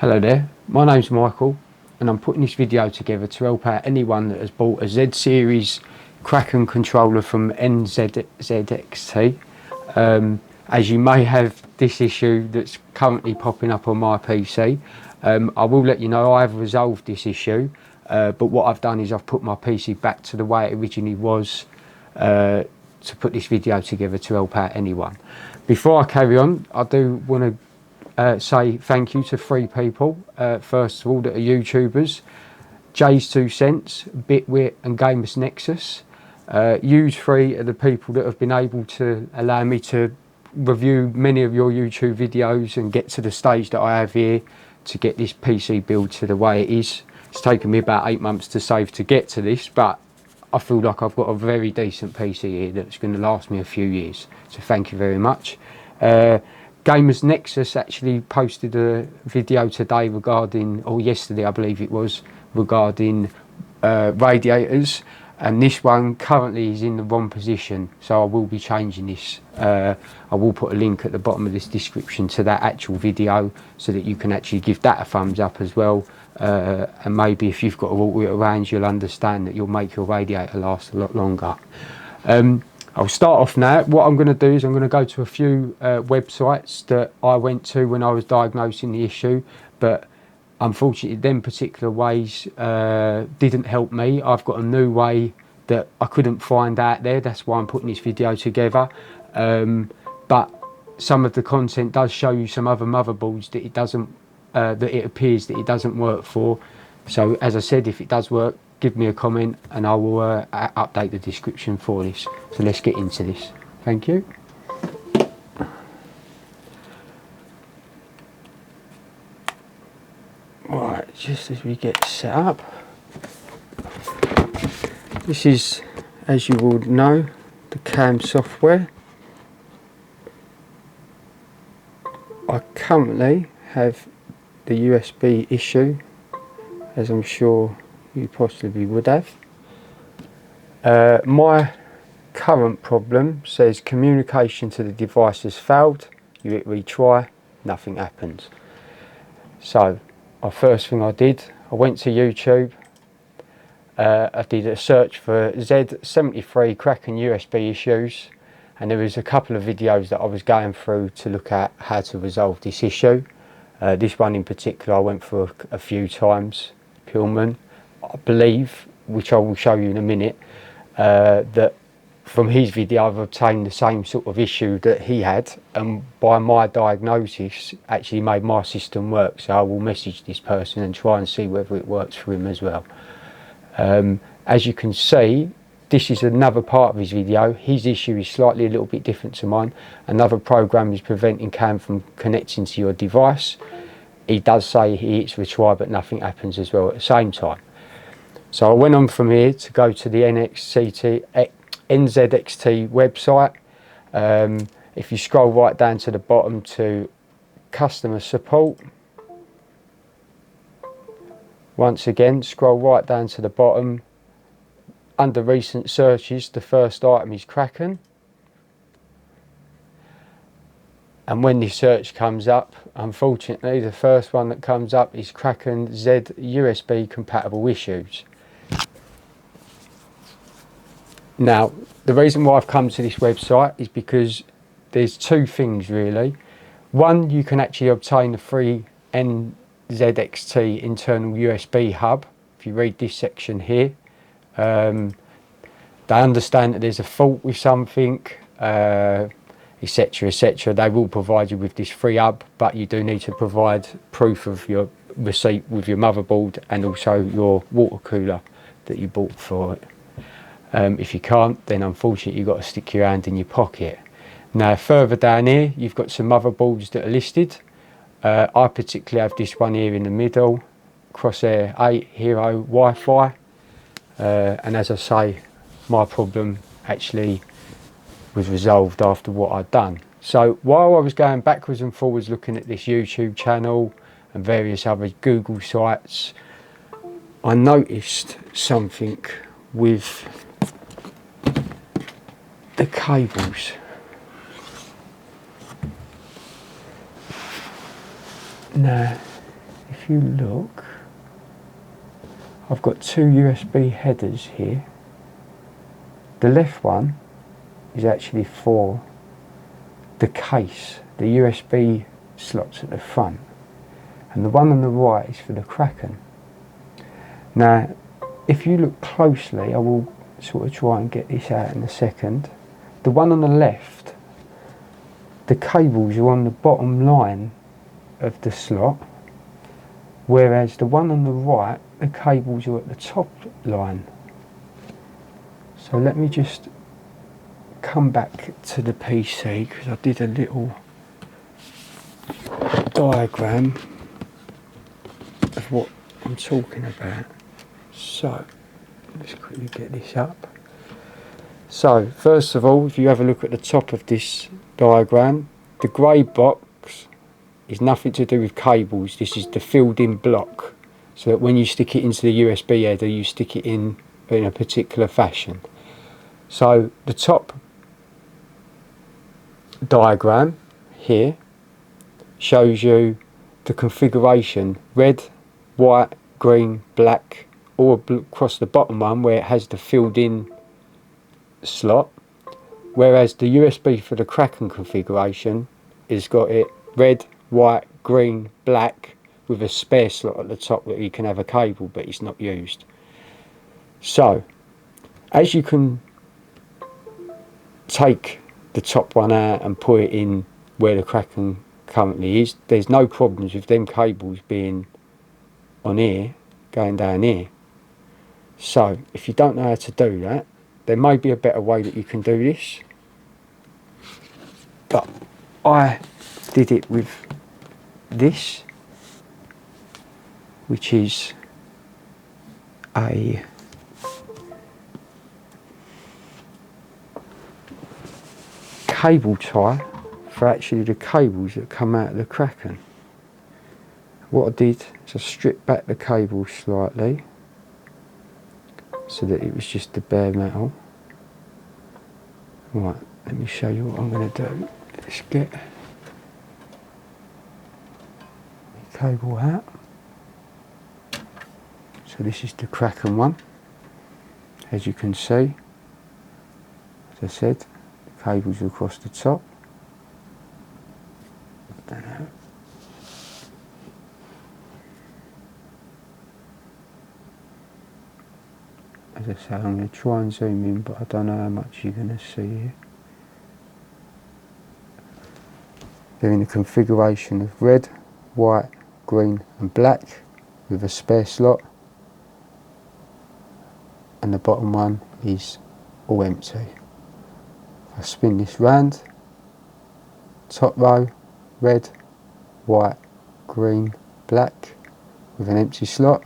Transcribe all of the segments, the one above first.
Hello there, my name's Michael and I'm putting this video together to help out anyone that has bought a Z series Kracken controller from NZXT. As you may have this issue that's currently popping up on my PC. I will let you know I've resolved this issue, but what I've done is I've put my PC back to the way it originally was to put this video together to help out anyone. Before I carry on, I do want to say thank you to 3 people. First of all, that are YouTubers: Jay's 2 Cents, Bitwit and Gamers Nexus. You 3 are the people that have been able to allow me to review many of your YouTube videos and get to the stage that I have here to get this PC build to the way it is. It's taken me about 8 months to save to get to this, but I feel like I've got a very decent PC here that's going to last me a few years. So thank you very much. Gamers Nexus actually posted a video today regarding, or yesterday I believe it was, regarding radiators, and this one currently is in the wrong position, so I will be changing this. I will put a link at the bottom of this description to that actual video so that you can actually give that a thumbs up as well, and maybe if you've got a water range you'll understand that you'll make your radiator last a lot longer. I'll start off now. What I'm going to do is I'm going to go to a few websites that I went to when I was diagnosing the issue, but unfortunately them particular ways didn't help me. I've got a new way that I couldn't find out there, that's why I'm putting this video together. But some of the content does show you some other motherboards that it doesn't, that it appears that it doesn't work for. So as I said, if it does work, give me a comment and I will update the description for this. So let's get into this. Thank you. Right, just as we get set up, this is, as you all know, the CAM software. I currently have the USB issue, as I'm sure you possibly would have. My current problem says communication to the device has failed. You hit retry, nothing happens. So first thing I did, I went to YouTube. I did a search for Z73 Kracken USB issues, and there was a couple of videos that I was going through to look at how to resolve this issue. This one in particular I went through a few times. Pillman, I believe, which I will show you in a minute, that from his video I've obtained the same sort of issue that he had, and by my diagnosis actually made my system work. So I will message this person and try and see whether it works for him as well. As you can see, this is another part of his video. His issue is slightly a little bit different to mine. Another program is preventing CAM from connecting to your device. He does say he hits retry but nothing happens as well at the same time. So I went on from here to go to the NZXT website. If you scroll right down to the bottom to customer support, once again scroll right down to the bottom, under recent searches the first item is Kracken, and when this search comes up, unfortunately the first one that comes up is Kracken Z USB compatible issues. Now, the reason why I've come to this website is because there's 2 things really. One, you can actually obtain a free NZXT internal USB hub. If you read this section here, they understand that there's a fault with something, etc, etc. They will provide you with this free hub, but you do need to provide proof of your receipt with your motherboard and also your water cooler that you bought for it. If you can't, then unfortunately you've got to stick your hand in your pocket. Now further down here you've got some motherboards that are listed. I particularly have this one here in the middle, Crosshair 8 Hero Wi-Fi, and as I say, my problem actually was resolved after what I'd done. So while I was going backwards and forwards looking at this YouTube channel and various other Google sites, I noticed something with the cables. Now, if if you look, I've got two USB headers here. The left one is actually for the case, the USB slots at the front, and the one on the right is for the Kraken. Now if you look closely, I will sort of try and get this out in a second. The one on the left, the cables are on the bottom line of the slot, whereas the one on the right, the cables are at the top line. So let me just come back to the PC, because I did a little diagram of what I'm talking about. So let's quickly get this up. So first of all, if you have a look at the top of this diagram, the grey box is nothing to do with cables. This is the filled in block, so that when you stick it into the USB header, you stick it in a particular fashion. So the top diagram here shows you the configuration: red, white, green, black, all across the bottom one where it has the filled in slot, whereas the USB for the Kraken configuration has got it red, white, green, black, with a spare slot at the top that you can have a cable, but it's not used. So as you can take the top one out and put it in where the Kraken currently is, there's no problems with them cables being on here going down here. So if you don't know how to do that, there may be a better way that you can do this, but I did it with this, which is a cable tie for actually the cables that come out of the Kraken. What I did is I stripped back the cable slightly so that it was just the bare metal. Right, let me show you what I'm going to do. Let's get the cable out. So this is the Kraken one. As you can see, as I said, the cables are across the top. I don't know. As I say, I'm going to try and zoom in, but I don't know how much you're going to see here. They're in the configuration of red, white, green and black with a spare slot, and the bottom one is all empty. If I spin this round, top row, red, white, green, black with an empty slot,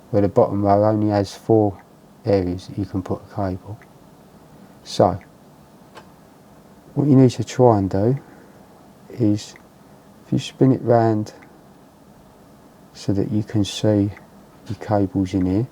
where the bottom row only has 4 areas that you can put a cable. So what you need to try and do is, if you spin it round so that you can see the cables in here,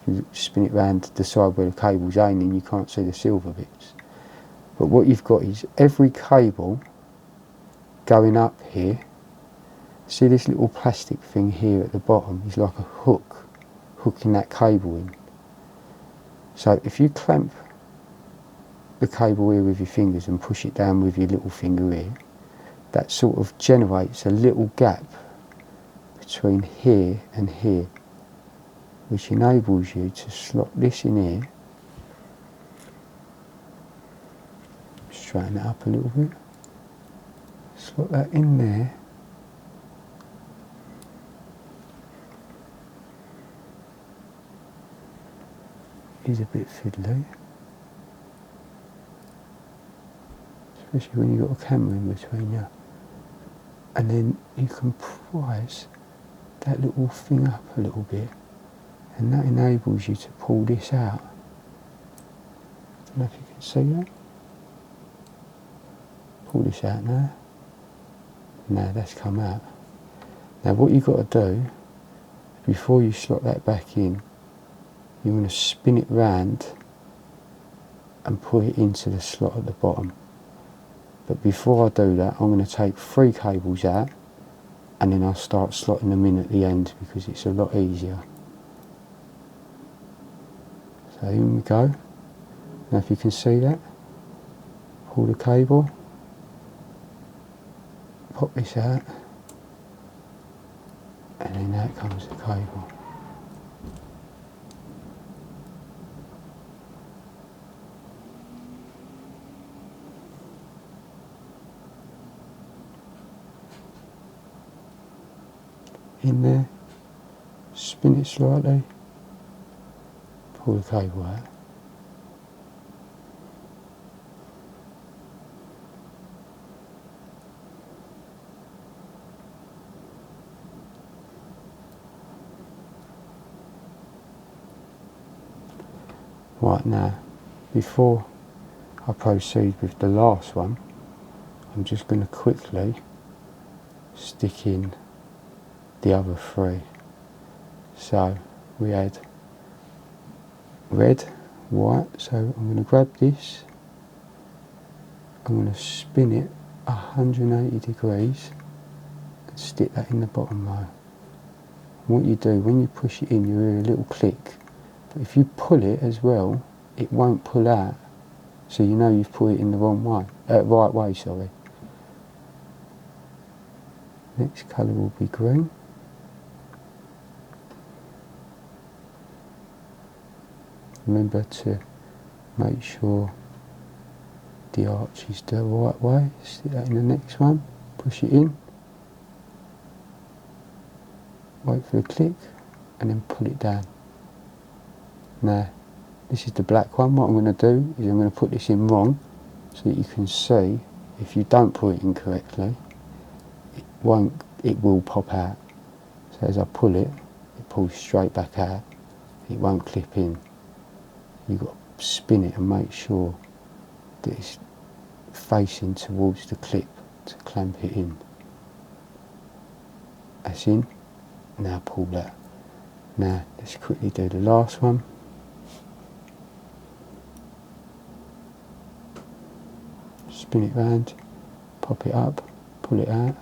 if you spin it round to the side where the cable's aiming, you can't see the silver bits. But what you've got is every cable going up here. See this little plastic thing here at the bottom is like a hook, hooking that cable in. So if you clamp the cable here with your fingers and push it down with your little finger here, that sort of generates a little gap between here and here, which enables you to slot this in here. Straighten that up a little bit. Slot that in there. Is a bit fiddly, especially when you've got a camera in between you. And then you can prise that little thing up a little bit, and that enables you to pull this out. I don't know if you can see that. Pull this out now. Now that's come out. Now what you've got to do, before you slot that back in, you want to spin it round and put it into the slot at the bottom. But before I do that, I'm going to take 3 cables out and then I'll start slotting them in at the end because it's a lot easier. So here we go. Now if you can see that, pull the cable, pop this out, and then out comes the cable. In there, spin it slightly, pull the cable out. Right, now, before I proceed with the last one, I'm just going to quickly stick in the other three. So we had red, white, so I'm going to grab this, I'm going to spin it 180 degrees and stick that in the bottom row. What you do, when you push it in, you hear a little click, but if you pull it as well, it won't pull out, so you know you've put it in the wrong way, right way, sorry. Next colour will be green. Remember to make sure the arch is the right way. Stick that in the next one, push it in, wait for the click, and then pull it down. Now, this is the black one. What I'm going to do is I'm going to put this in wrong so that you can see if you don't put it in correctly, it will pop out. So as I pull it, it pulls straight back out. It won't clip in. You've got to spin it and make sure that it's facing towards the clip to clamp it in. That's in. Now pull that. Now let's quickly do the last one. Spin it round, pop it up, pull it out.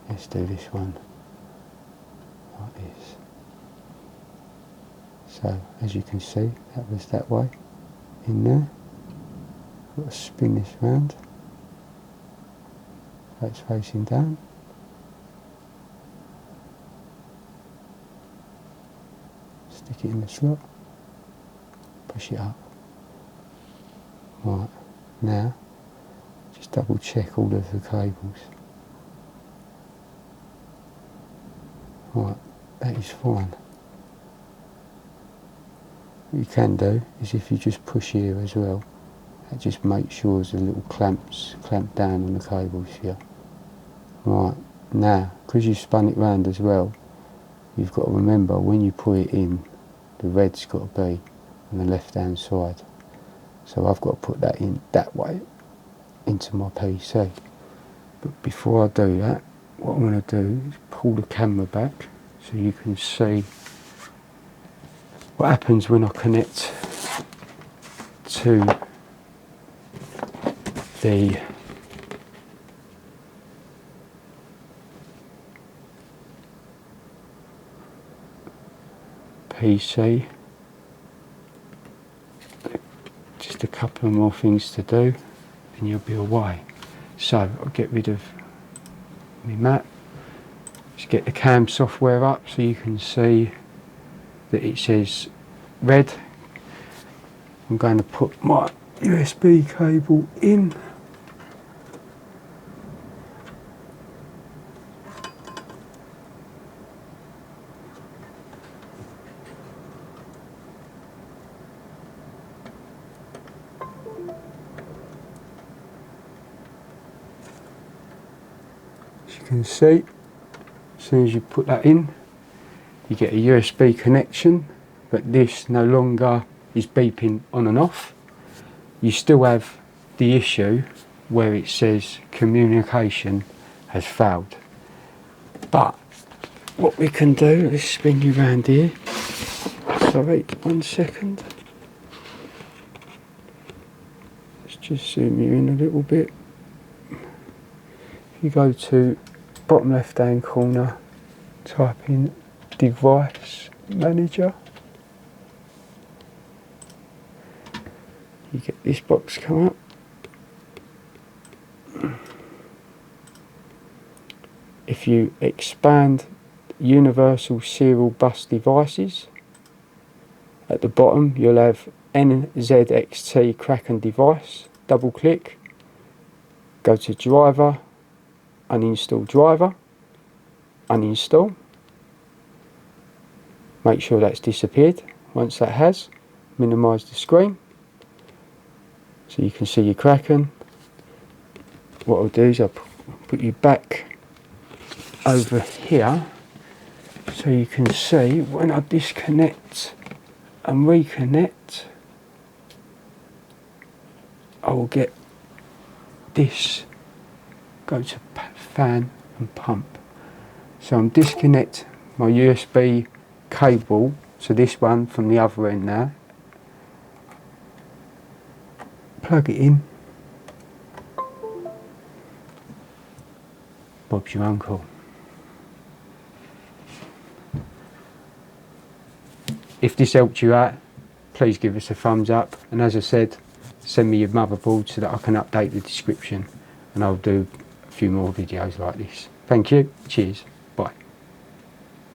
Let's do this one like this. So as you can see, that was that way in there. Got to spin this round so it's facing down. Stick it in the slot, push it up. Right, now just double check all of the cables. Right, that is fine. What you can do is if you just push here as well, that just makes sure the little clamps clamp down on the cables here. Right, now, because you spun it round as well, you've got to remember when you put it in, the red's got to be on the left hand side. So I've got to put that in that way into my PC. But before I do that, what I'm going to do is pull the camera back so you can see what happens when I connect to the PC. Just a couple of more things to do and you'll be away. So I'll get rid of my mat. Just get the cam software up so you can see that it says red. I'm going to put my USB cable in. As you can see, as soon as you put that in, you get a USB connection, but this no longer is beeping on and off. You still have the issue where it says communication has failed. But what we can do, let's spin you round here. Sorry, 1 second. Let's just zoom you in a little bit. you go to bottom left hand corner, type in device manager, you get this box come up. If you expand universal serial bus devices, at the bottom you'll have NZXT Kracken device. Double click, go to driver, uninstall driver, uninstall. Make sure that's disappeared. Once that has, minimise the screen so you can see your Kracken. What I'll do is I'll put you back over here so you can see when I disconnect and reconnect, I will get this go to fan and pump. So I'm disconnect my USB cable, so this one from the other end now, plug it in, Bob's your uncle. If this helped you out, please give us a thumbs up, and as I said, send me your motherboard so that I can update the description, and I'll do a few more videos like this. Thank you, cheers.